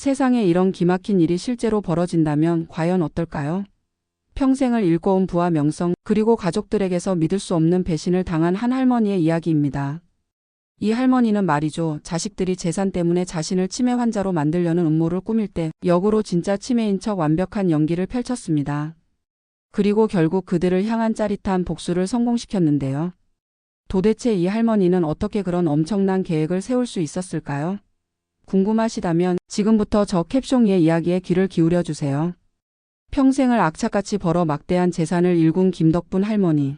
세상에 이런 기막힌 일이 실제로 벌어진다면 과연 어떨까요? 평생을 일궈온 부와 명성, 그리고 가족들에게서 믿을 수 없는 배신을 당한 한 할머니의 이야기입니다. 이 할머니는 말이죠. 자식들이 재산 때문에 자신을 치매 환자로 만들려는 음모를 꾸밀 때 역으로 진짜 치매인 척 완벽한 연기를 펼쳤습니다. 그리고 결국 그들을 향한 짜릿한 복수를 성공시켰는데요. 도대체 이 할머니는 어떻게 그런 엄청난 계획을 세울 수 있었을까요? 궁금하시다면 지금부터 저 캡숑이의 이야기에 귀를 기울여 주세요. 평생을 악착같이 벌어 막대한 재산을 일군 김덕분 할머니.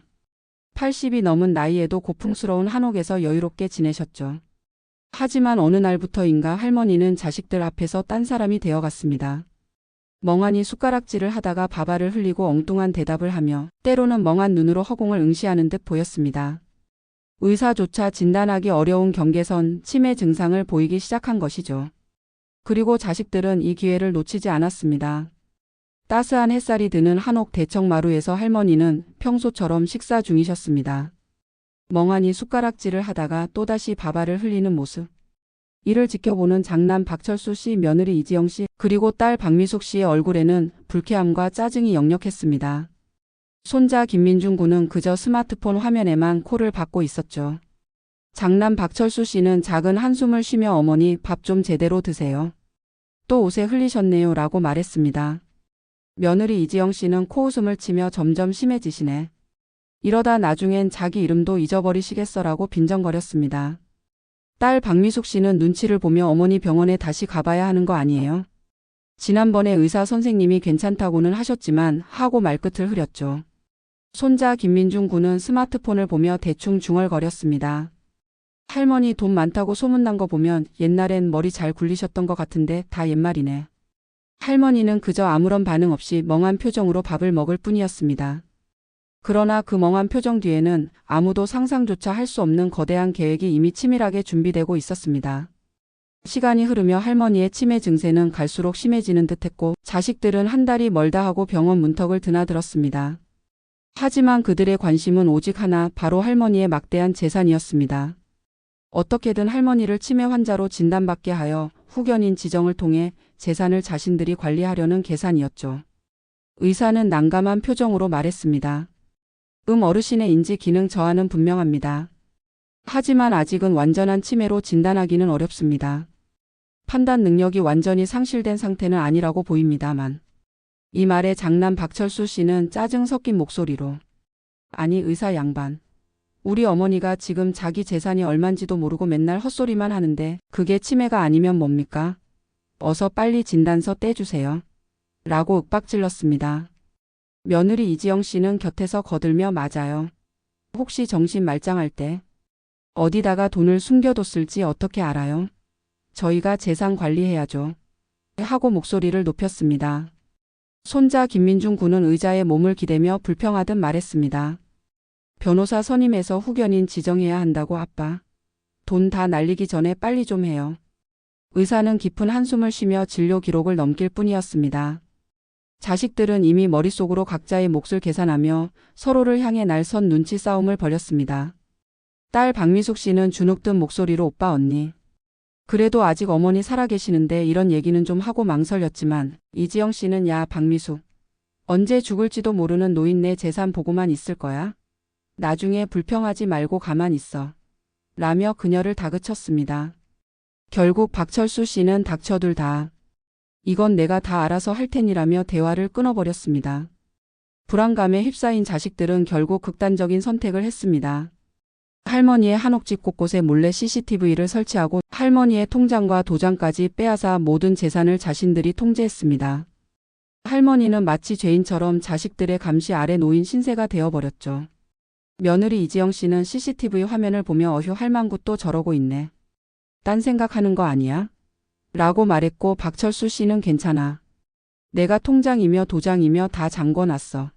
80이 넘은 나이에도 고풍스러운 한옥에서 여유롭게 지내셨죠. 하지만 어느 날부터인가 할머니는 자식들 앞에서 딴 사람이 되어갔습니다. 멍하니 숟가락질을 하다가 밥알을 흘리고 엉뚱한 대답을 하며 때로는 멍한 눈으로 허공을 응시하는 듯 보였습니다. 의사조차 진단하기 어려운 경계선 치매 증상을 보이기 시작한 것이죠. 그리고 자식들은 이 기회를 놓치지 않았습니다. 따스한 햇살이 드는 한옥 대청마루에서 할머니는 평소처럼 식사 중이셨습니다. 멍하니 숟가락질을 하다가 또다시 밥알을 흘리는 모습. 이를 지켜보는 장남 박철수 씨, 며느리 이지영 씨, 그리고 딸 박미숙 씨의 얼굴에는 불쾌함과 짜증이 역력했습니다. 손자 김민중 군은 그저 스마트폰 화면에만 콜을 받고 있었죠. 장남 박철수 씨는 작은 한숨을 쉬며 어머니 밥 좀 제대로 드세요. 또 옷에 흘리셨네요 라고 말했습니다. 며느리 이지영 씨는 코웃음을 치며 점점 심해지시네. 이러다 나중엔 자기 이름도 잊어버리시겠어라고 빈정거렸습니다. 딸 박미숙 씨는 눈치를 보며 어머니 병원에 다시 가봐야 하는 거 아니에요? 지난번에 의사 선생님이 괜찮다고는 하셨지만 하고 말끝을 흐렸죠. 손자 김민중 군은 스마트폰을 보며 대충 중얼거렸습니다. 할머니 돈 많다고 소문난 거 보면 옛날엔 머리 잘 굴리셨던 것 같은데 다 옛말이네. 할머니는 그저 아무런 반응 없이 멍한 표정으로 밥을 먹을 뿐이었습니다. 그러나 그 멍한 표정 뒤에는 아무도 상상조차 할 수 없는 거대한 계획이 이미 치밀하게 준비되고 있었습니다. 시간이 흐르며 할머니의 치매 증세는 갈수록 심해지는 듯했고 자식들은 한 달이 멀다 하고 병원 문턱을 드나들었습니다. 하지만 그들의 관심은 오직 하나, 바로 할머니의 막대한 재산이었습니다. 어떻게든 할머니를 치매 환자로 진단받게 하여 후견인 지정을 통해 재산을 자신들이 관리하려는 계산이었죠. 의사는 난감한 표정으로 말했습니다. 어르신의 인지 기능 저하는 분명합니다. 하지만 아직은 완전한 치매로 진단하기는 어렵습니다. 판단 능력이 완전히 상실된 상태는 아니라고 보입니다만. 이 말에 장남 박철수 씨는 짜증 섞인 목소리로 아니 의사 양반. 우리 어머니가 지금 자기 재산이 얼만지도 모르고 맨날 헛소리만 하는데 그게 치매가 아니면 뭡니까? 어서 빨리 진단서 떼주세요. 라고 윽박질렀습니다. 며느리 이지영 씨는 곁에서 거들며 맞아요. 혹시 정신 말짱할 때 어디다가 돈을 숨겨뒀을지 어떻게 알아요? 저희가 재산 관리해야죠. 하고 목소리를 높였습니다. 손자 김민중 군은 의자에 몸을 기대며 불평하듯 말했습니다. 변호사 선임해서 후견인 지정해야 한다고 아빠. 돈 다 날리기 전에 빨리 좀 해요. 의사는 깊은 한숨을 쉬며 진료 기록을 넘길 뿐이었습니다. 자식들은 이미 머릿속으로 각자의 몫을 계산하며 서로를 향해 날선 눈치 싸움을 벌였습니다. 딸 박미숙 씨는 주눅든 목소리로 오빠 언니. 그래도 아직 어머니 살아계시는데 이런 얘기는 좀 하고 망설였지만 이지영 씨는 야 박미숙. 언제 죽을지도 모르는 노인네 재산 보고만 있을 거야? 나중에 불평하지 말고 가만 있어. 라며 그녀를 다그쳤습니다. 결국 박철수 씨는 닥쳐 둘 다. 이건 내가 다 알아서 할 테니라며 대화를 끊어버렸습니다. 불안감에 휩싸인 자식들은 결국 극단적인 선택을 했습니다. 할머니의 한옥집 곳곳에 몰래 CCTV를 설치하고 할머니의 통장과 도장까지 빼앗아 모든 재산을 자신들이 통제했습니다. 할머니는 마치 죄인처럼 자식들의 감시 아래 놓인 신세가 되어버렸죠. 며느리 이지영 씨는 CCTV 화면을 보며 어휴 할망구 또 저러고 있네. 딴 생각하는 거 아니야? 라고 말했고 박철수 씨는 괜찮아. 내가 통장이며 도장이며 다 잠궈놨어.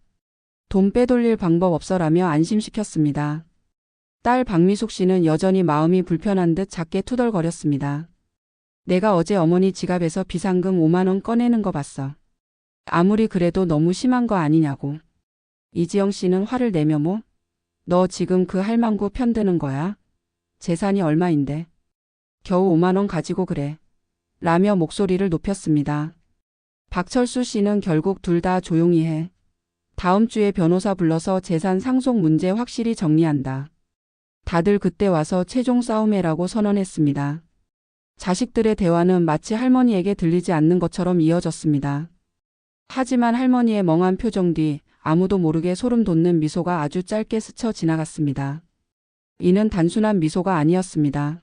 돈 빼돌릴 방법 없어라며 안심시켰습니다. 딸 박미숙 씨는 여전히 마음이 불편한 듯 작게 투덜거렸습니다. 내가 어제 어머니 지갑에서 비상금 5만 원 꺼내는 거 봤어. 아무리 그래도 너무 심한 거 아니냐고. 이지영 씨는 화를 내며 뭐? 너 지금 그 할망구 편드는 거야? 재산이 얼마인데? 겨우 5만 원 가지고 그래. 라며 목소리를 높였습니다. 박철수 씨는 결국 둘 다 조용히 해. 다음 주에 변호사 불러서 재산 상속 문제 확실히 정리한다. 다들 그때 와서 최종 싸움해라고 선언했습니다. 자식들의 대화는 마치 할머니에게 들리지 않는 것처럼 이어졌습니다. 하지만 할머니의 멍한 표정 뒤 아무도 모르게 소름 돋는 미소가 아주 짧게 스쳐 지나갔습니다. 이는 단순한 미소가 아니었습니다.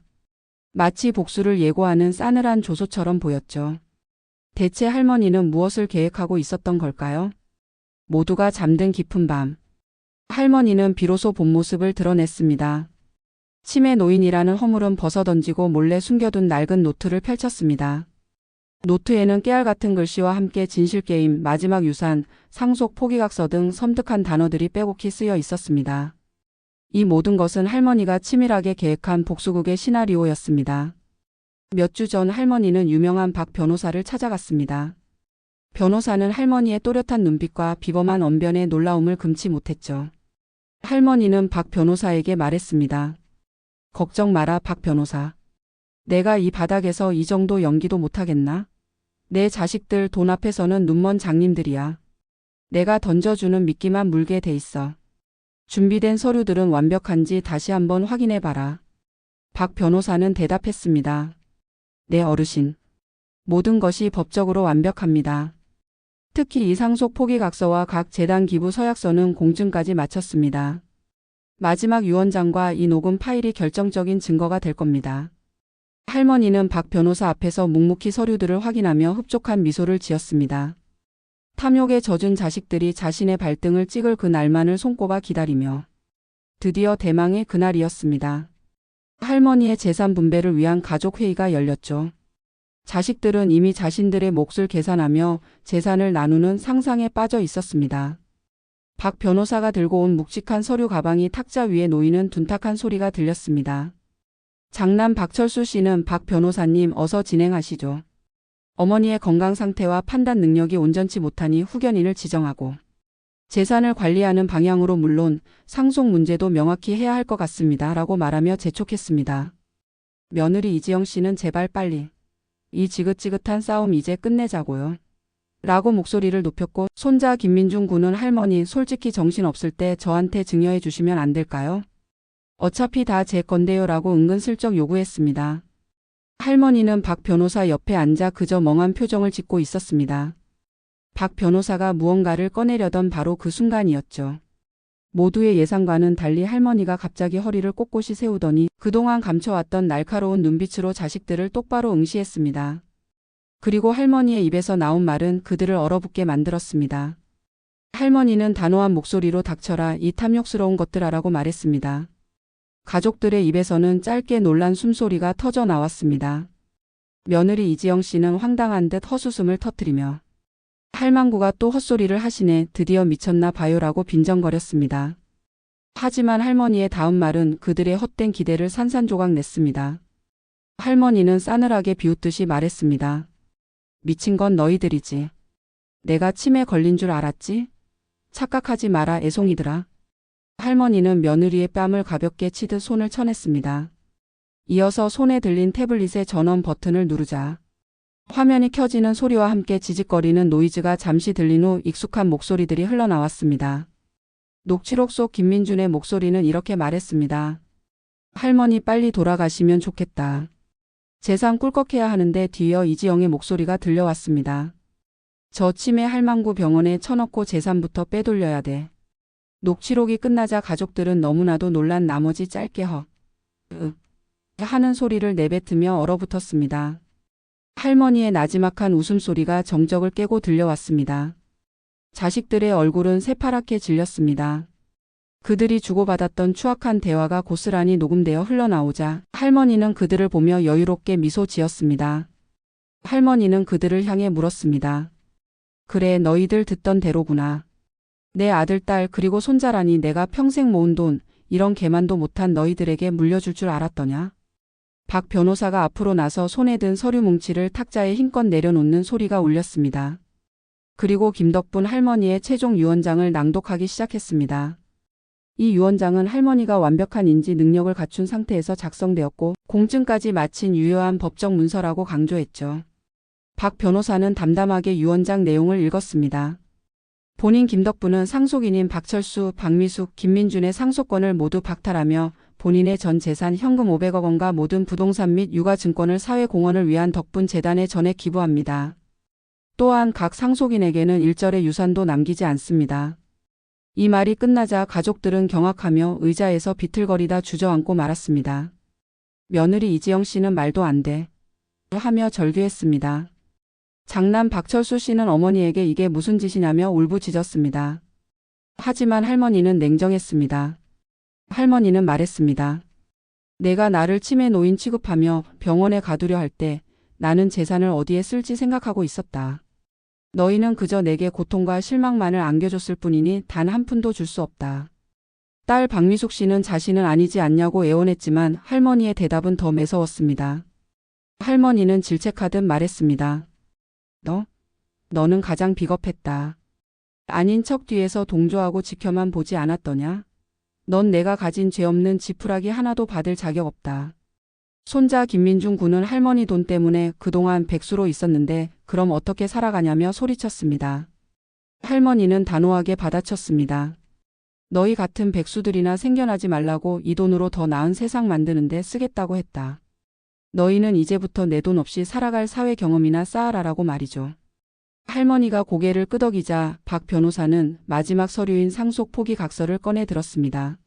마치 복수를 예고하는 싸늘한 조소처럼 보였죠. 대체 할머니는 무엇을 계획하고 있었던 걸까요? 모두가 잠든 깊은 밤. 할머니는 비로소 본 모습을 드러냈습니다. 치매 노인이라는 허물은 벗어던지고 몰래 숨겨둔 낡은 노트를 펼쳤습니다. 노트에는 깨알 같은 글씨와 함께 진실게임, 마지막 유산, 상속 포기각서 등 섬뜩한 단어들이 빼곡히 쓰여 있었습니다. 이 모든 것은 할머니가 치밀하게 계획한 복수극의 시나리오였습니다. 몇 주 전 할머니는 유명한 박 변호사를 찾아갔습니다. 변호사는 할머니의 또렷한 눈빛과 비범한 언변에 놀라움을 금치 못했죠. 할머니는 박 변호사에게 말했습니다. 걱정 마라, 박 변호사. 내가 이 바닥에서 이 정도 연기도 못하겠나? 내 자식들 돈 앞에서는 눈먼 장님들이야. 내가 던져주는 미끼만 물게 돼 있어. 준비된 서류들은 완벽한지 다시 한번 확인해봐라. 박 변호사는 대답했습니다. 네, 어르신. 모든 것이 법적으로 완벽합니다. 특히 이 상속 포기각서와 각 재단 기부 서약서는 공증까지 마쳤습니다. 마지막 유언장과 이 녹음 파일이 결정적인 증거가 될 겁니다. 할머니는 박 변호사 앞에서 묵묵히 서류들을 확인하며 흡족한 미소를 지었습니다. 탐욕에 젖은 자식들이 자신의 발등을 찍을 그 날만을 손꼽아 기다리며 드디어 대망의 그날이었습니다. 할머니의 재산 분배를 위한 가족회의가 열렸죠. 자식들은 이미 자신들의 몫을 계산하며 재산을 나누는 상상에 빠져 있었습니다. 박 변호사가 들고 온 묵직한 서류 가방이 탁자 위에 놓이는 둔탁한 소리가 들렸습니다. 장남 박철수 씨는 박 변호사님 어서 진행하시죠. 어머니의 건강 상태와 판단 능력이 온전치 못하니 후견인을 지정하고 재산을 관리하는 방향으로 물론 상속 문제도 명확히 해야 할 것 같습니다. 라고 말하며 재촉했습니다. 며느리 이지영 씨는 제발 빨리 이 지긋지긋한 싸움 이제 끝내자고요. 라고 목소리를 높였고 손자 김민중 군은 할머니 솔직히 정신없을 때 저한테 증여해 주시면 안 될까요? 어차피 다 제 건데요. 라고 은근슬쩍 요구했습니다. 할머니는 박 변호사 옆에 앉아 그저 멍한 표정을 짓고 있었습니다. 박 변호사가 무언가를 꺼내려던 바로 그 순간이었죠. 모두의 예상과는 달리 할머니가 갑자기 허리를 꼿꼿이 세우더니 그동안 감춰왔던 날카로운 눈빛으로 자식들을 똑바로 응시했습니다. 그리고 할머니의 입에서 나온 말은 그들을 얼어붙게 만들었습니다. 할머니는 단호한 목소리로 닥쳐라, 이 탐욕스러운 것들아라고 말했습니다. 가족들의 입에서는 짧게 놀란 숨소리가 터져 나왔습니다. 며느리 이지영 씨는 황당한 듯 헛웃음을 터뜨리며 할망구가 또 헛소리를 하시네, 드디어 미쳤나 봐요라고 빈정거렸습니다. 하지만 할머니의 다음 말은 그들의 헛된 기대를 산산조각 냈습니다. 할머니는 싸늘하게 비웃듯이 말했습니다. 미친 건 너희들이지. 내가 치매 걸린 줄 알았지? 착각하지 마라, 애송이들아. 할머니는 며느리의 뺨을 가볍게 치듯 손을 쳐냈습니다. 이어서 손에 들린 태블릿의 전원 버튼을 누르자 화면이 켜지는 소리와 함께 지직거리는 노이즈가 잠시 들린 후 익숙한 목소리들이 흘러나왔습니다. 녹취록 속 김민준의 목소리는 이렇게 말했습니다. 할머니 빨리 돌아가시면 좋겠다. 재산 꿀꺽해야 하는데 뒤이어 이지영의 목소리가 들려왔습니다. 저 치매 할망구 병원에 쳐넣고 재산부터 빼돌려야 돼. 녹취록이 끝나자 가족들은 너무나도 놀란 나머지 짧게 하는 소리를 내뱉으며 얼어붙었습니다. 할머니의 나지막한 웃음소리가 정적을 깨고 들려왔습니다. 자식들의 얼굴은 새파랗게 질렸습니다. 그들이 주고받았던 추악한 대화가 고스란히 녹음되어 흘러나오자 할머니는 그들을 보며 여유롭게 미소 지었습니다. 할머니는 그들을 향해 물었습니다. 그래, 너희들 듣던 대로구나. 내 아들, 딸 그리고 손자라니 내가 평생 모은 돈 이런 개만도 못한 너희들에게 물려줄 줄 알았더냐? 박 변호사가 앞으로 나서 손에 든 서류 뭉치를 탁자에 힘껏 내려놓는 소리가 울렸습니다. 그리고 김덕분 할머니의 최종 유언장을 낭독하기 시작했습니다. 이 유언장은 할머니가 완벽한 인지 능력을 갖춘 상태에서 작성되었고 공증까지 마친 유효한 법적 문서라고 강조했죠. 박 변호사는 담담하게 유언장 내용을 읽었습니다. 본인 김덕부는 상속인인 박철수, 박미숙, 김민준의 상속권을 모두 박탈하며 본인의 전 재산 현금 500억 원과 모든 부동산 및 유가증권을 사회공헌을 위한 덕분 재단에 전액 기부합니다. 또한 각 상속인에게는 일절의 유산도 남기지 않습니다. 이 말이 끝나자 가족들은 경악하며 의자에서 비틀거리다 주저앉고 말았습니다. 며느리 이지영 씨는 말도 안 돼. 하며 절규했습니다. 장남 박철수 씨는 어머니에게 이게 무슨 짓이냐며 울부짖었습니다. 하지만 할머니는 냉정했습니다. 할머니는 말했습니다. 내가 나를 치매 노인 취급하며 병원에 가두려 할 때 나는 재산을 어디에 쓸지 생각하고 있었다. 너희는 그저 내게 고통과 실망만을 안겨줬을 뿐이니 단 한 푼도 줄 수 없다. 딸 박미숙 씨는 자신은 아니지 않냐고 애원했지만 할머니의 대답은 더 매서웠습니다. 할머니는 질책하듯 말했습니다. 너는 가장 비겁했다. 아닌 척 뒤에서 동조하고 지켜만 보지 않았더냐? 넌 내가 가진 죄 없는 지푸라기 하나도 받을 자격 없다. 손자 김민중 군은 할머니 돈 때문에 그동안 백수로 있었는데 그럼 어떻게 살아가냐며 소리쳤습니다. 할머니는 단호하게 받아쳤습니다. 너희 같은 백수들이나 생겨나지 말라고 이 돈으로 더 나은 세상 만드는데 쓰겠다고 했다. 너희는 이제부터 내 돈 없이 살아갈 사회 경험이나 쌓아라라고 말이죠. 할머니가 고개를 끄덕이자 박 변호사는 마지막 서류인 상속 포기 각서를 꺼내 들었습니다.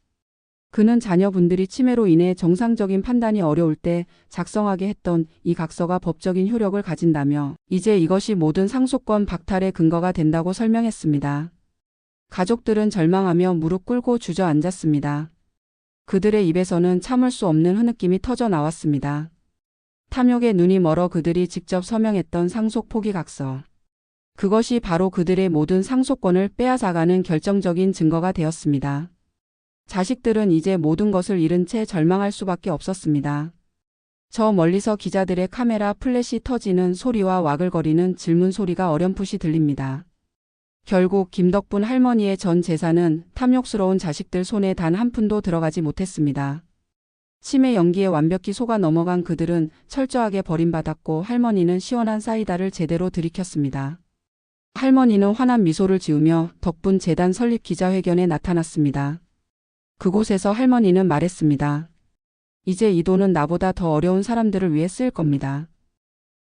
그는 자녀분들이 치매로 인해 정상적인 판단이 어려울 때 작성하게 했던 이 각서가 법적인 효력을 가진다며 이제 이것이 모든 상속권 박탈의 근거가 된다고 설명했습니다. 가족들은 절망하며 무릎 꿇고 주저앉았습니다. 그들의 입에서는 참을 수 없는 흐느낌이 터져 나왔습니다. 탐욕에 눈이 멀어 그들이 직접 서명했던 상속 포기 각서. 그것이 바로 그들의 모든 상속권을 빼앗아가는 결정적인 증거가 되었습니다. 자식들은 이제 모든 것을 잃은 채 절망할 수밖에 없었습니다. 저 멀리서 기자들의 카메라 플래시 터지는 소리와 와글거리는 질문 소리가 어렴풋이 들립니다. 결국 김덕분 할머니의 전 재산은 탐욕스러운 자식들 손에 단 한 푼도 들어가지 못했습니다. 치매 연기에 완벽히 속아 넘어간 그들은 철저하게 버림받았고 할머니는 시원한 사이다를 제대로 들이켰습니다. 할머니는 환한 미소를 지으며 덕분 재단 설립 기자회견에 나타났습니다. 그곳에서 할머니는 말했습니다. 이제 이 돈은 나보다 더 어려운 사람들을 위해 쓸 겁니다.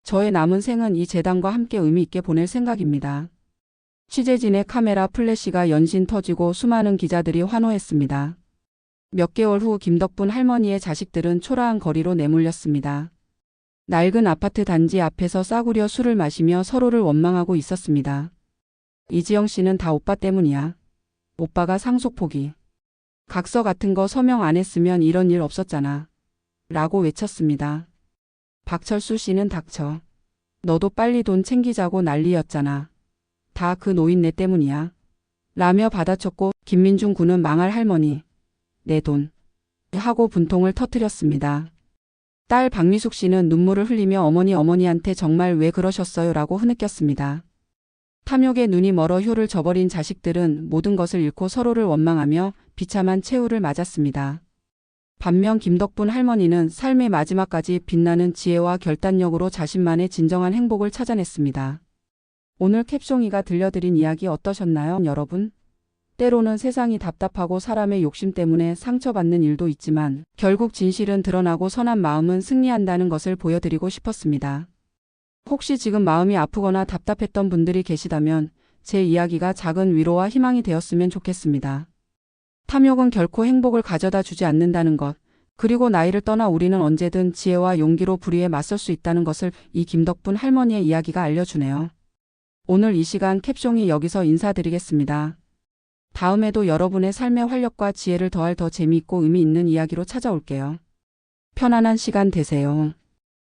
저의 남은 생은 이 재단과 함께 의미 있게 보낼 생각입니다. 취재진의 카메라 플래시가 연신 터지고 수많은 기자들이 환호했습니다. 몇 개월 후 김덕분 할머니의 자식들은 초라한 거리로 내몰렸습니다. 낡은 아파트 단지 앞에서 싸구려 술을 마시며 서로를 원망하고 있었습니다. 이지영 씨는 다 오빠 때문이야. 오빠가 상속 포기. 각서 같은 거 서명 안 했으면 이런 일 없었잖아. 라고 외쳤습니다. 박철수 씨는 닥쳐. 너도 빨리 돈 챙기자고 난리였잖아. 다 그 노인네 때문이야. 라며 받아쳤고 김민중 군은 망할 할머니. 내 돈. 하고 분통을 터뜨렸습니다. 딸 박미숙 씨는 눈물을 흘리며 어머니한테 정말 왜 그러셨어요? 라고 흐느꼈습니다. 탐욕에 눈이 멀어 효를 저버린 자식들은 모든 것을 잃고 서로를 원망하며 비참한 최후를 맞았습니다. 반면 김덕분 할머니는 삶의 마지막까지 빛나는 지혜와 결단력으로 자신만의 진정한 행복을 찾아냈습니다. 오늘 캡숑이가 들려드린 이야기 어떠셨나요, 여러분? 때로는 세상이 답답하고 사람의 욕심 때문에 상처받는 일도 있지만 결국 진실은 드러나고 선한 마음은 승리한다는 것을 보여드리고 싶었습니다. 혹시 지금 마음이 아프거나 답답했던 분들이 계시다면 제 이야기가 작은 위로와 희망이 되었으면 좋겠습니다. 탐욕은 결코 행복을 가져다 주지 않는다는 것, 그리고 나이를 떠나 우리는 언제든 지혜와 용기로 불의에 맞설 수 있다는 것을 이 김덕분 할머니의 이야기가 알려주네요. 오늘 이 시간 캡숑이 여기서 인사드리겠습니다. 다음에도 여러분의 삶의 활력과 지혜를 더할 더 재미있고 의미 있는 이야기로 찾아올게요. 편안한 시간 되세요.